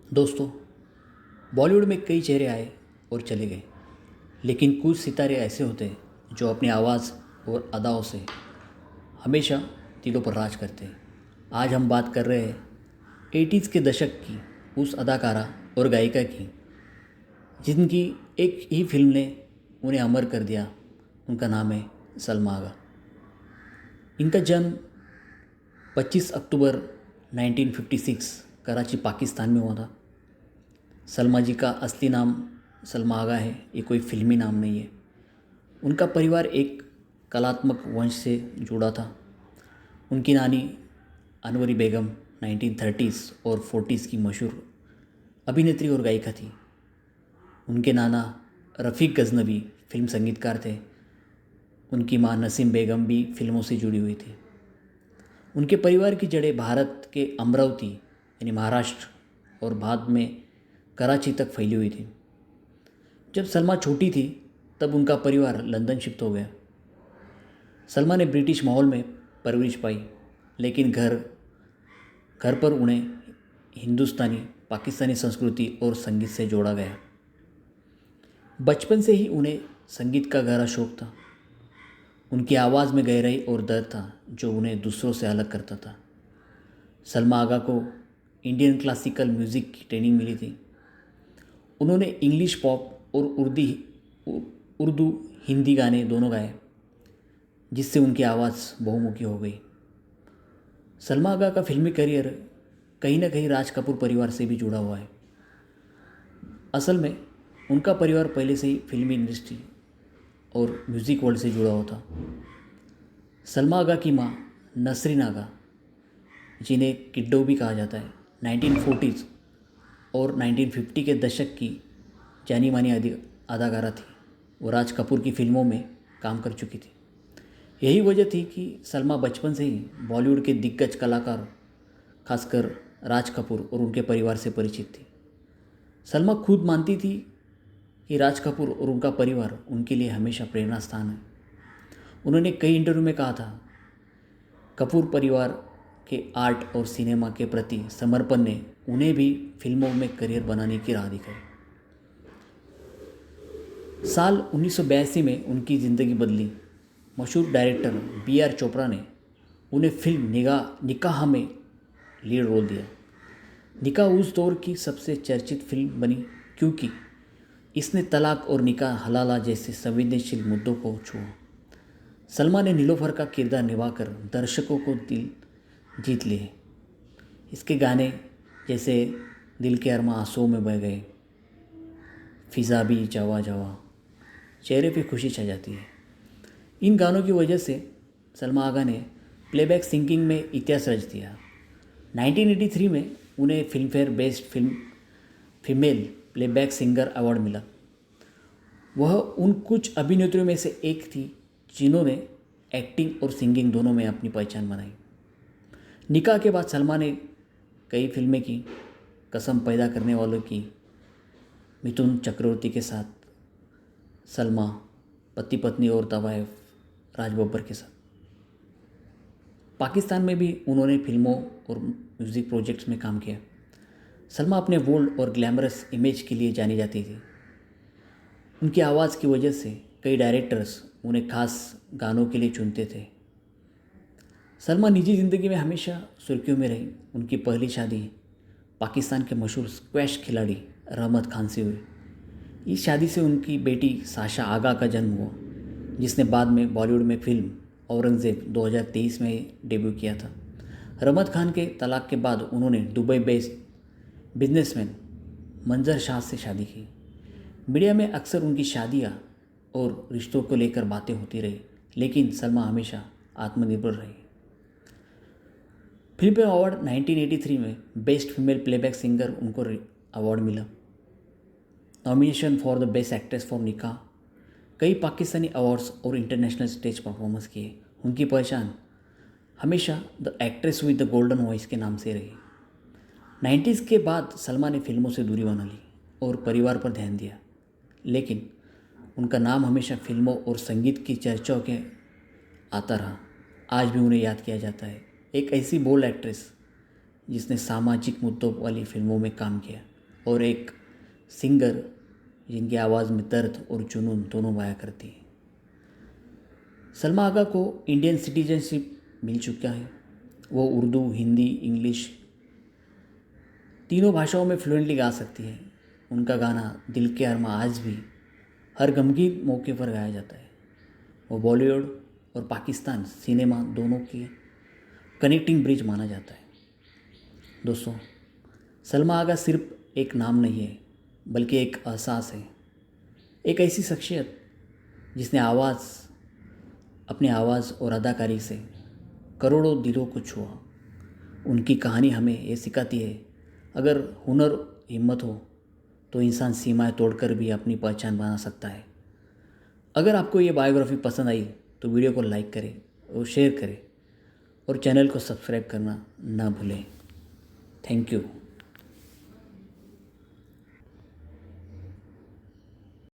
दोस्तों, बॉलीवुड में कई चेहरे आए और चले गए, लेकिन कुछ सितारे ऐसे होते हैं जो अपनी आवाज़ और अदाओं से हमेशा दिलों पर राज करते हैं। आज हम बात कर रहे हैं 80s के दशक की उस अदाकारा और गायिका की जिनकी एक ही फिल्म ने उन्हें अमर कर दिया। उनका नाम है सलमा आगा। इनका जन्म 25 अक्टूबर 1956 कराची पाकिस्तान में हुआ था। सलमा जी का असली नाम सलमा आगा है, ये कोई फिल्मी नाम नहीं है। उनका परिवार एक कलात्मक वंश से जुड़ा था। उनकी नानी अनवरी बेगम 1930s और 40s की मशहूर अभिनेत्री और गायिका थी। उनके नाना रफ़ीक गज़नवी फिल्म संगीतकार थे। उनकी मां नसीम बेगम भी फिल्मों से जुड़ी हुई थी। उनके परिवार की जड़ें भारत के अमरावती यानी महाराष्ट्र और बाद में कराची तक फैली हुई थी। जब सलमा छोटी थी तब उनका परिवार लंदन शिफ्ट हो गया। सलमा ने ब्रिटिश माहौल में परवरिश पाई, लेकिन घर घर पर उन्हें हिंदुस्तानी पाकिस्तानी संस्कृति और संगीत से जोड़ा गया। बचपन से ही उन्हें संगीत का गहरा शौक था। उनकी आवाज़ में गहराई और दर्द था जो उन्हें दूसरों से अलग करता था। सलमा आगा को इंडियन क्लासिकल म्यूज़िक की ट्रेनिंग मिली थी। उन्होंने इंग्लिश पॉप और उर्दू हिंदी गाने दोनों गाए, जिससे उनकी आवाज़ बहुमुखी हो गई। सलमा आगा का फिल्मी करियर कहीं ना कहीं राज कपूर परिवार से भी जुड़ा हुआ है। असल में उनका परिवार पहले से ही फिल्मी इंडस्ट्री और म्यूज़िक वर्ल्ड से जुड़ा हुआ था। सलमा आगा की माँ नसरीन आगा, जिन्हें किड्डो भी कहा जाता है, 1940s और 1950 के दशक की जानी मानी अदाकारा थी। वो राज कपूर की फिल्मों में काम कर चुकी थी। यही वजह थी कि सलमा बचपन से ही बॉलीवुड के दिग्गज कलाकार, खासकर राज कपूर और उनके परिवार से परिचित थी। सलमा खुद मानती थी कि राज कपूर और उनका परिवार उनके लिए हमेशा प्रेरणा स्थान है। उन्होंने कई इंटरव्यू में कहा था, कपूर परिवार के आर्ट और सिनेमा के प्रति समर्पण ने उन्हें भी फिल्मों में करियर बनाने की राह दिखाई। साल 1982 में उनकी ज़िंदगी बदली। मशहूर डायरेक्टर B.R. चोपड़ा ने उन्हें फिल्म निकाह में लीड रोल दिया। निकाह उस दौर की सबसे चर्चित फिल्म बनी क्योंकि इसने तलाक और निकाह हलाला जैसे संवेदनशील मुद्दों को छुआ। सलमा ने नीलोफर का किरदार निभाकर दर्शकों को दिल जीत लिए। इसके गाने जैसे दिल के अरमा आंसुओं में बह गए, फिजा भी जावा जावा, चेहरे पे खुशी छा जाती है। इन गानों की वजह से सलमा आगा ने प्लेबैक सिंगिंग में इतिहास रच दिया। 1983 में उन्हें Filmfare best film female playback singer award मिला। वह उन कुछ अभिनेत्रियों में से एक थी जिन्होंने एक्टिंग और सिंगिंग दोनों में अपनी पहचान बनाई। निकाह के बाद सलमा ने कई फिल्में की। कसम पैदा करने वालों की मिथुन चक्रवर्ती के साथ, सलमा पति पत्नी और तवायफ राज बब्बर के साथ। पाकिस्तान में भी उन्होंने फिल्मों और म्यूज़िक प्रोजेक्ट्स में काम किया। सलमा अपने बोल्ड और ग्लैमरस इमेज के लिए जानी जाती थी। उनकी आवाज़ की वजह से कई डायरेक्टर्स उन्हें खास गानों के लिए चुनते थे। सलमा निजी ज़िंदगी में हमेशा सुर्खियों में रही। उनकी पहली शादी पाकिस्तान के मशहूर स्क्वैश खिलाड़ी रहमत खान से हुई। इस शादी से उनकी बेटी साशा आगा का जन्म हुआ, जिसने बाद में बॉलीवुड में फिल्म औरंगज़ेब 2023 में डेब्यू किया था। रहमत खान के तलाक के बाद उन्होंने दुबई बेस्ड बिजनेसमैन मंजर शाह से शादी की। मीडिया में अक्सर उनकी शादियाँ और रिश्तों को लेकर बातें होती रही, लेकिन सलमा हमेशा आत्मनिर्भर रही। फिल्म फेयर अवार्ड 1983 में बेस्ट फीमेल प्लेबैक सिंगर उनको अवार्ड मिला। Nomination for the best actress for निकाह, कई पाकिस्तानी अवार्ड्स और इंटरनेशनल स्टेज परफॉर्मेंस किए। उनकी पहचान हमेशा the actress with the golden voice के नाम से रही। 90s के बाद सलमा ने फिल्मों से दूरी बना ली और परिवार पर ध्यान दिया, लेकिन उनका नाम हमेशा फिल्मों और संगीत की चर्चाओं के आता रहा। आज भी उन्हें याद किया जाता है, एक ऐसी बोल्ड एक्ट्रेस जिसने सामाजिक मुद्दों वाली फिल्मों में काम किया। और एक सिंगर जिनकी आवाज़ में दर्द और जुनून दोनों बयां करती है। सलमा आगा को इंडियन सिटीजनशिप मिल चुका है। वो उर्दू, हिंदी, इंग्लिश तीनों भाषाओं में फ्लुएंटली गा सकती है। उनका गाना दिल के अरमा आज भी हर गमगीन मौके पर गाया जाता है। वो बॉलीवुड और पाकिस्तान सिनेमा दोनों की कनेक्टिंग ब्रिज माना जाता है। दोस्तों, सलमा आगा सिर्फ एक नाम नहीं है, बल्कि एक एहसास है। एक ऐसी शख्सियत जिसने अपनी आवाज़ और अदाकारी से करोड़ों दिलों को छुआ। उनकी कहानी हमें ये सिखाती है, अगर हुनर, हिम्मत हो तो इंसान सीमाएं तोड़कर भी अपनी पहचान बना सकता है। अगर आपको ये बायोग्राफी पसंद आई तो वीडियो को लाइक करें और शेयर करें और चैनल को सब्सक्राइब करना ना भूलें। Thank you.